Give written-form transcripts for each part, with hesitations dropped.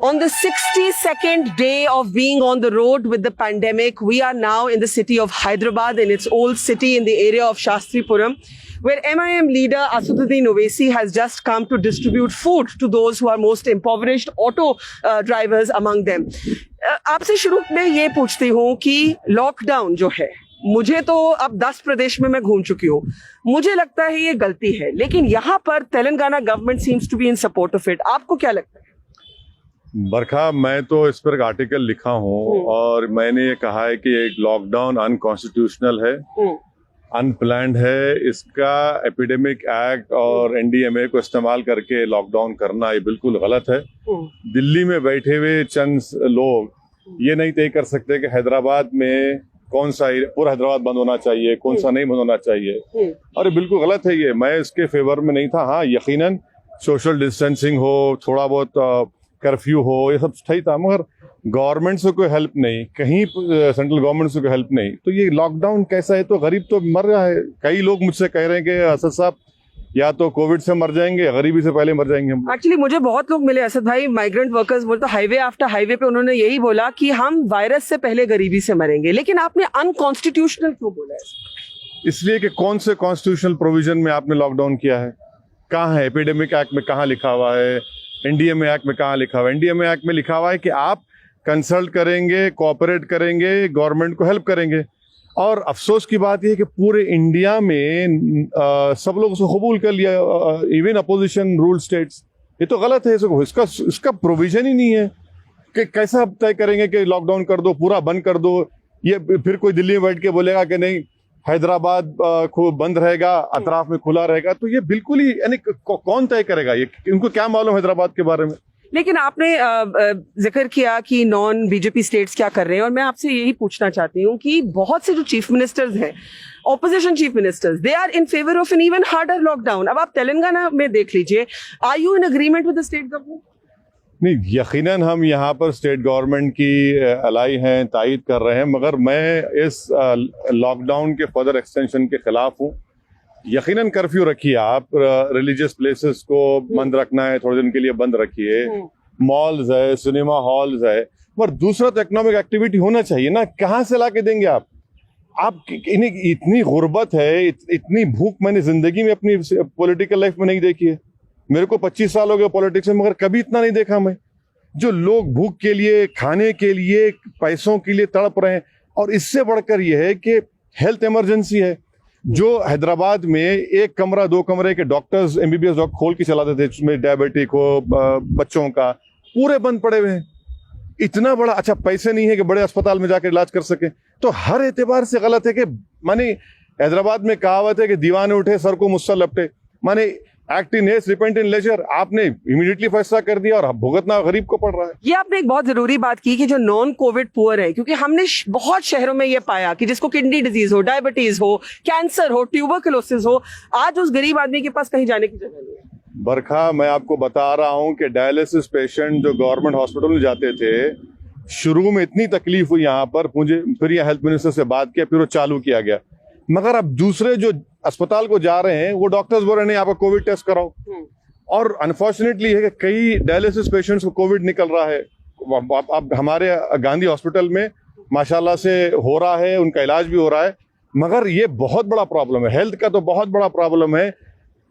On the 62nd day of being on the road with the pandemic, we are now in the city of Hyderabad, in its old city in the area of Shastripuram, where MIM leader Asaduddin Owaisi has just come to distribute food to those who are most impoverished, auto drivers among them. आपसे शुरू में ये पूछती हूँ कि lockdown जो है, मुझे तो अब 10 प्रदेश में मैं घूम चुकी हूँ, मुझे लगता है ये गलती है, लेकिन यहाँ पर Telangana government seems to be in support of it. आपको क्या लगता है? बरखा, मैं तो इस पर एक आर्टिकल लिखा हूँ और मैंने ये कहा है कि एक लॉकडाउन अनकॉन्स्टिट्यूशनल है, अनप्लान्ड है. इसका एपिडेमिक एक्ट और एनडीएमए को इस्तेमाल करके लॉकडाउन करना ये बिल्कुल गलत है. दिल्ली में बैठे हुए चंद लोग ये नहीं तय कर सकते कि हैदराबाद में कौन सा पूरा हैदराबाद बंद होना चाहिए, कौन सा नहीं बंद होना चाहिए, और ये बिल्कुल गलत है. ये मैं इसके फेवर में नहीं था. हाँ, यकीनन सोशल डिस्टेंसिंग हो, थोड़ा बहुत कर्फ्यू हो, ये सब सही था, मगर गवर्नमेंट से कोई हेल्प नहीं, कहीं सेंट्रल गवर्नमेंट से कोई हेल्प नहीं. तो ये लॉकडाउन कैसा है? तो गरीब तो मर रहा है. कई लोग मुझसे कह रहे हैं कि असद साहब या तो कोविड से मर जाएंगे, गरीबी से पहले मर जाएंगे हम. एक्चुअली मुझे बहुत लोग मिले असद भाई, माइग्रेंट वर्कर्स बोलते हाईवे आफ्टर हाईवे पे उन्होंने यही बोला कि हम वायरस से पहले गरीबी से मरेंगे. लेकिन आपने अनकॉन्स्टिट्यूशनल क्यों बोला है? इसलिए कि कौन से कॉन्स्टिट्यूशनल प्रोविजन में आपने लॉकडाउन किया है? कहाँ है? एपिडेमिक एक्ट में कहाँ लिखा हुआ है? एनडीएमए एक्ट में कहाँ लिखा हुआ है? एनडीएमए एक्ट में लिखा हुआ है कि आप कंसल्ट करेंगे, कोऑपरेट करेंगे, गवर्नमेंट को हेल्प करेंगे. और अफसोस की बात यह है कि पूरे इंडिया में सब लोग उसको कबूल कर लिया, इवन अपोजिशन रूल स्टेट्स. ये तो गलत है. इसका प्रोविजन ही नहीं है कि कैसा आप तय करेंगे कि लॉकडाउन कर दो, पूरा बंद कर दो. ये फिर कोई दिल्ली में बैठ के बोलेगा कि नहीं हैदराबाद बंद रहेगा, अतराफ में खुला रहेगा. तो ये बिल्कुल ही यानी कौन तय करेगा? ये इनको क्या मालूम हैदराबाद के बारे में? लेकिन आपने जिक्र किया कि नॉन बीजेपी स्टेट्स क्या कर रहे हैं, और मैं आपसे यही पूछना चाहती हूँ कि बहुत से जो चीफ मिनिस्टर्स हैं, opposition chief ministers, they are in favour of an even harder lockdown. अब आप तेलंगाना में देख लीजिए, are you in agreement with the state government? नहीं, यकीनन हम यहाँ पर स्टेट गवर्नमेंट की अलाई हैं, तायद कर रहे हैं, मगर मैं इस लॉकडाउन के फर्दर एक्सटेंशन के खिलाफ हूँ. यकीनन कर्फ्यू रखिए, आप रिलीजियस प्लेसेस को बंद रखना है, थोड़े दिन के लिए बंद रखिए. मॉल्स है, सिनेमा हॉल्स है, पर दूसरा तो इकोनॉमिक एक्टिविटी होना चाहिए ना. कहाँ से ला के देंगे आप? इतनी गुर्बत है, इतनी भूख मैंने जिंदगी में अपनी पॉलिटिकल लाइफ में नहीं देखी है. मेरे को 25 साल हो गए पॉलिटिक्स में, मगर कभी इतना नहीं देखा मैं. जो लोग भूख के लिए, खाने के लिए, पैसों के लिए तड़प रहे हैं. और इससे बढ़कर यह है कि हेल्थ इमरजेंसी है. जो हैदराबाद में 1 कमरा 2 कमरे के डॉक्टर्स, एमबीबीएस डॉक्टर खोल के चलाते थे, जिसमें डायबिटिक हो, बच्चों का, पूरे बंद पड़े हुए हैं. इतना बड़ा, अच्छा पैसे नहीं है कि बड़े अस्पताल में जाकर इलाज कर सके. तो हर एतबार से गलत है कि माने हैदराबाद में कहावत है कि दीवाने उठे सर को मुस्सा लपटे. माने act in haste, repent in leisure. आपने इमीडिएटली फैसला कर दिया और भुगतना गरीब को पड़ रहा है. ये आपने एक बहुत जरूरी बात की कि जो नॉन कोविड पुअर है, क्योंकि हमने बहुत शहरों में ये पाया कि जिसको किडनी डिजीज हो, डायबिटीज हो, कैंसर हो, ट्यूबरकुलोसिस हो, आज उस गरीब आदमी के पास कहीं जाने की जगह नहीं है. बरखा, मैं आपको बता रहा हूं कि डायलिसिस पेशेंट जो गवर्नमेंट हॉस्पिटल में जाते थे, शुरू में इतनी तकलीफ हुई यहाँ पर, मुझे फिर यहाँ हेल्थ मिनिस्टर से बात किया, फिर वो चालू किया गया. मगर अब दूसरे जो अस्पताल को जा रहे हैं, वो डॉक्टर्स बोल रहे नहीं, आपका कोविड टेस्ट कराओ. और अनफॉर्चुनेटली है कि कई डायलिसिस पेशेंट्स को कोविड निकल रहा है. अब हमारे गांधी हॉस्पिटल में माशाल्लाह से हो रहा है, उनका इलाज भी हो रहा है. मगर ये बहुत बड़ा प्रॉब्लम है, हेल्थ का तो बहुत बड़ा प्रॉब्लम है.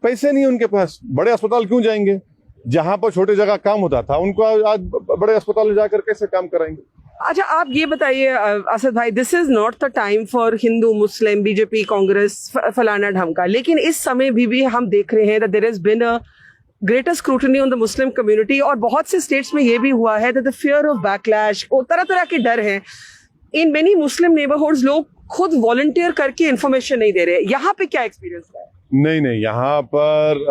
पैसे नहीं उनके पास, बड़े अस्पताल क्यों जाएंगे? जहां पर छोटे जगह काम होता था, उनको आज बड़े अस्पताल में जाकर कैसे काम कराएंगे? अच्छा, आप ये बताइए असद भाई, this is not the time for Hindu, Muslim, BJP, Congress, फलाना ढमका, लेकिन इस समय भी हम देख रहे हैं that there has been a greater scrutiny on the Muslim community, और बहुत से स्टेट्स में ये भी हुआ है that the fear of backlash, तरह तरह के डर हैं. इन मेनी मुस्लिम नेबरहुड्स लोग खुद वॉलंटियर करके इंफॉर्मेशन नहीं दे रहे. यहाँ पे क्या एक्सपीरियंस है? नहीं, यहाँ पर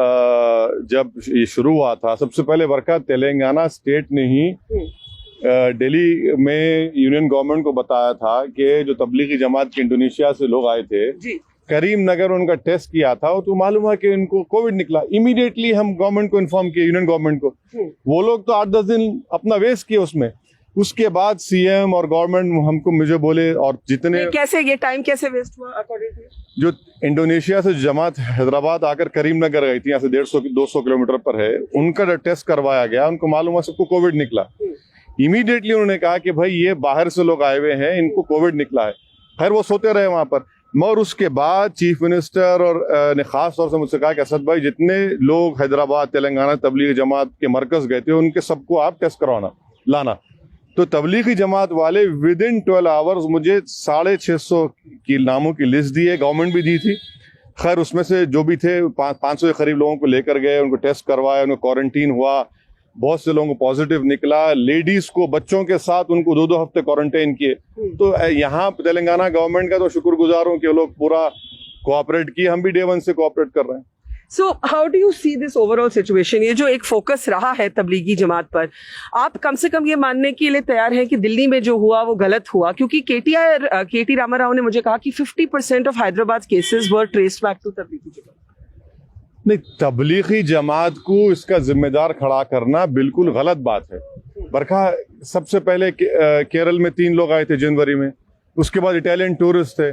जब ये शुरू हुआ था, सबसे पहले बरखा तेलंगाना स्टेट ने ही दिल्ली में यूनियन गवर्नमेंट को बताया था कि जो तबलीगी जमात के इंडोनेशिया से लोग आए थे, करीमनगर उनका टेस्ट किया था, तो मालूम है कि उनको कोविड निकला. इमीडिएटली हम गवर्नमेंट को इन्फॉर्म किए, यूनियन गवर्नमेंट को. वो लोग तो 8-10 दिन अपना वेस्ट किए उसमें. उसके बाद सीएम और गवर्नमेंट मुझे बोले, और जितने कैसे ये टाइम कैसे वेस्ट हुआ अकॉर्डिंग टू? जो इंडोनेशिया से जमात हैदराबाद आकर करीमनगर गई थी, यहाँ से 150-200 किलोमीटर पर है, उनका टेस्ट करवाया गया, उनको मालूम है सबको कोविड निकला. इमीडिएटली उन्होंने कहा कि भाई ये बाहर से लोग आए हुए हैं, इनको कोविड निकला है। खैर वो सोते रहे वहां पर। और उसके बाद चीफ मिनिस्टर और ने खास तौर से मुझसे कहा कि असद भाई जितने लोग हैदराबाद तेलंगाना तबलीगी जमात के मरकज गए थे उनके सबको आप टेस्ट करवाना लाना। तो तबलीगी जमात वाले विद इन 12 आवर्स मुझे 650 की नामों की लिस्ट दी है, गवर्नमेंट भी दी थी। खैर उसमें से जो भी थे 500 के करीब लोगों को लेकर गए, उनको टेस्ट करवाया, उनको क्वारंटीन हुआ, बहुत से लोगों को पॉजिटिव निकला। लेडीज को बच्चों के साथ उनको 2-2 हफ्ते क्वारंटाइन किए। तो यहाँ तेलंगाना गवर्नमेंट का तो शुक्रगुजार हूँ कि वो लोग पूरा कोऑपरेट किए, हम भी डे 1 से कोऑपरेट कर रहे हैं। So how do you see this overall situation? ये जो एक फोकस रहा है तबलीगी जमात पर, आप कम से कम ये मानने के लिए तैयार हैं कि दिल्ली में जो हुआ वो गलत हुआ? क्योंकि केटी रामाराव ने मुझे कहा कि 50% of Hyderabad cases were traced back to Tablighi Jamaat. नहीं, तबलीगी जमात को इसका जिम्मेदार खड़ा करना बिल्कुल गलत बात है। बरखा सबसे पहले केरल में 3 लोग आए थे जनवरी में, उसके बाद इटालियन टूरिस्ट थे,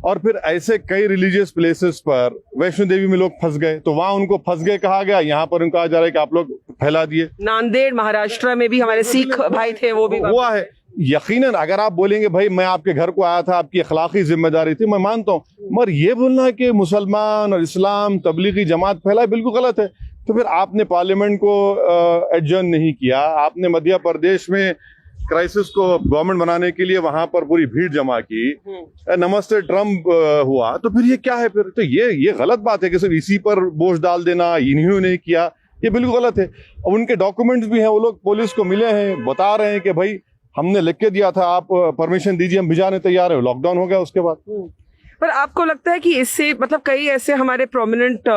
और फिर ऐसे कई रिलीजियस प्लेसेस पर वैष्णो देवी में लोग फंस गए, तो वहां उनको फंस गए कहा गया, यहाँ पर उनको कहा जा रहा है कि आप लोग फैला दिए। नांदेड़ महाराष्ट्र में भी हमारे सिख भाई थे, वो भी हुआ है। यकीनन अगर आप बोलेंगे भाई मैं आपके घर को आया था, आपकी अखलाकी जिम्मेदारी थी, मैं मानता हूँ, मगर ये बोलना कि मुसलमान और इस्लाम तबलीगी जमात फैलाए बिल्कुल गलत है। तो फिर आपने पार्लियामेंट को एडजर्न नहीं किया, आपने मध्य प्रदेश में क्राइसिस को गवर्नमेंट बनाने के लिए वहां पर पूरी भीड़ जमा की, नमस्ते ट्रम्प हुआ, तो फिर ये क्या है? फिर तो ये गलत बात है कि सिर्फ इसी पर बोझ डाल देना, इन्हीं ने किया, ये बिल्कुल गलत है। और उनके डॉक्यूमेंट्स भी हैं, वो लोग पुलिस को मिले हैं, बता रहे हैं कि भाई हमने लिख के दिया था, आप परमिशन दीजिए, हम भिजाने तैयार है। लॉकडाउन हो गया उसके बाद। पर आपको लगता है कि इससे मतलब कई ऐसे हमारे प्रोमिनेंट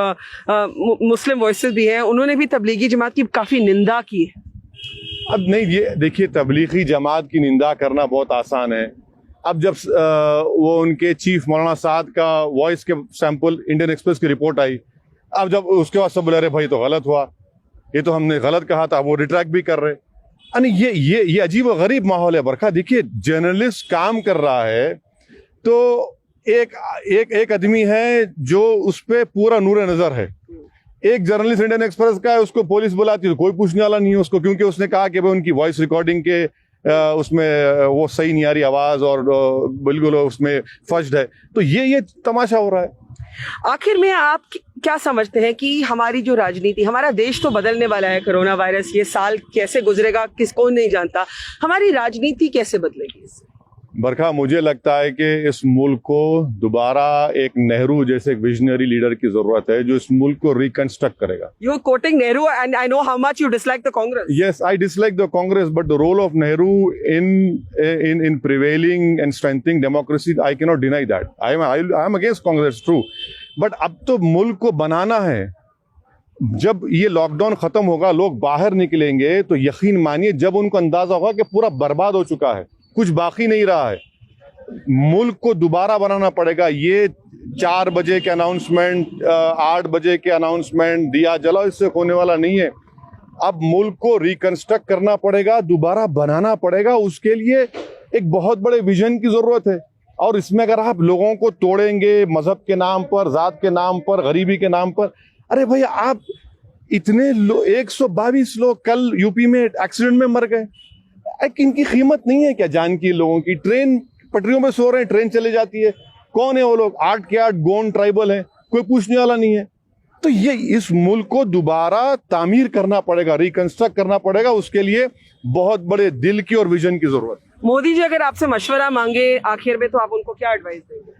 मुस्लिम वॉइसेस भी हैं, उन्होंने भी तबलीगी जमात की काफी निंदा की है? अब नहीं, ये देखिए तबलीगी जमात की निंदा करना बहुत आसान है। अब जब वो उनके चीफ मौलाना साद का वॉइस के सैंपल इंडियन एक्सप्रेस की रिपोर्ट आई, अब जब उसके बाद सब बोले अरे भाई तो गलत हुआ, ये तो हमने गलत कहा था, वो रिट्रैक्ट भी कर रहे। यानी ये अजीब व गरीब माहौल है। बरखा देखिए, जर्नलिस्ट काम कर रहा है तो एक आदमी है जो उस पर पूरा नूर नजर है। एक जर्नलिस्ट इंडियन एक्सप्रेस का है, उसको पुलिस बुलाती है तो कोई पूछने वाला नहीं है उसको, क्योंकि उसने कहा कि भाई उनकी वॉइस रिकॉर्डिंग के उसमें वो सही नहीं आ रही आवाज और बिल्कुल उसमें फर्स्ट है। तो ये तमाशा हो रहा है। आखिर में आप क्या समझते हैं कि हमारी जो राजनीति, हमारा देश तो बदलने वाला है, कोरोना वायरस ये साल कैसे गुजरेगा किसको नहीं जानता, हमारी राजनीति कैसे बदलेगी इससे? बरखा, मुझे लगता है कि इस मुल्क को दोबारा एक नेहरू जैसे एक विजनरी लीडर की जरूरत है जो इस मुल्क को रिकंस्ट्रक्ट करेगा। You are quoting Nehru and I know how much you dislike the Congress. Yes, I dislike the Congress, but the role of Nehru in prevailing and strengthening democracy, I cannot deny that. I am against Congress, true. But अब तो मुल्क को बनाना है। जब ये lockdown खत्म होगा, लोग बाहर निकलेंगे, तो यकीन मानिए जब उनको अंदाजा होगा कि पूरा बर्बाद हो चुका है, कुछ बाकी नहीं रहा है, मुल्क को दोबारा बनाना पड़ेगा। ये 4 बजे के अनाउंसमेंट, 8 बजे के अनाउंसमेंट, दिया जलाओ, इससे होने वाला नहीं है। अब मुल्क को रिकंस्ट्रक्ट करना पड़ेगा, दोबारा बनाना पड़ेगा। उसके लिए एक बहुत बड़े विजन की जरूरत है। और इसमें अगर आप लोगों को तोड़ेंगे मजहब के नाम पर, जात के नाम पर, गरीबी के नाम पर, अरे भैया आप इतने 122 लोग कल यूपी में एक्सीडेंट में मर गए, इनकी कीमत नहीं है क्या जान की? लोगों की ट्रेन पटरियों में सो रहे हैं, ट्रेन चले जाती है, कौन है वो लोग? 8 के 8 गोंड ट्राइबल है, कोई पूछने वाला नहीं है। तो ये इस मुल्क को दोबारा तामीर करना पड़ेगा, रिकंस्ट्रक्ट करना पड़ेगा। उसके लिए बहुत बड़े दिल की और विजन की जरूरत है। मोदी जी अगर आपसे मशवरा मांगे आखिर में, तो आप उनको क्या एडवाइस देंगे?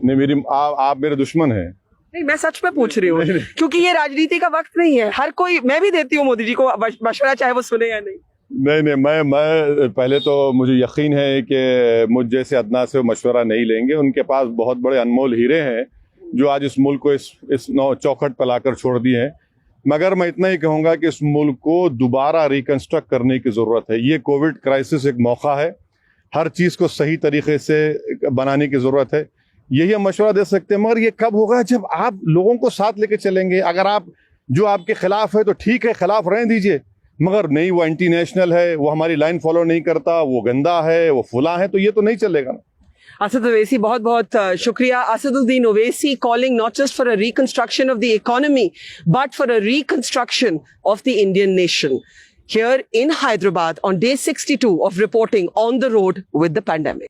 नहीं, आप मेरे दुश्मन हैं। नहीं, मैं सच में पूछ रही हूँ क्योंकि ये राजनीति का वक्त नहीं है। हर कोई, मैं भी देती हूँ मोदी जी को मशवरा, चाहे वो सुने या नहीं। नहीं, मैं पहले तो मुझे यकीन है कि मुझ जैसे अदना से मशवरा नहीं लेंगे। उनके पास बहुत बड़े अनमोल हीरे हैं जो आज इस मुल्क को इस चौखट पर लाकर छोड़ दिए हैं। मगर मैं इतना ही कहूँगा कि इस मुल्क को दोबारा रिकंस्ट्रक्ट करने की ज़रूरत है। ये कोविड क्राइसिस एक मौका है, हर चीज़ को सही तरीके से बनाने की ज़रूरत है। यही हम मशवरा दे सकते हैं, मगर ये कब होगा? जब आप लोगों को साथ लेके चलेंगे। अगर आप जो आपके खिलाफ है तो ठीक है, खिलाफ रहने दीजिए, मगर नहीं वो एंटी नेशनल है, वो हमारी लाइन फॉलो नहीं करता, वो गंदा है, वो फुला है, तो ये तो नहीं चलेगा ना। असद ओवैसी, बहुत बहुत शुक्रिया। Asaduddin Owaisi calling not just for a reconstruction of the economy but for a reconstruction of the Indian nation. here in Hyderabad on day 62 of reporting on the road with the pandemic.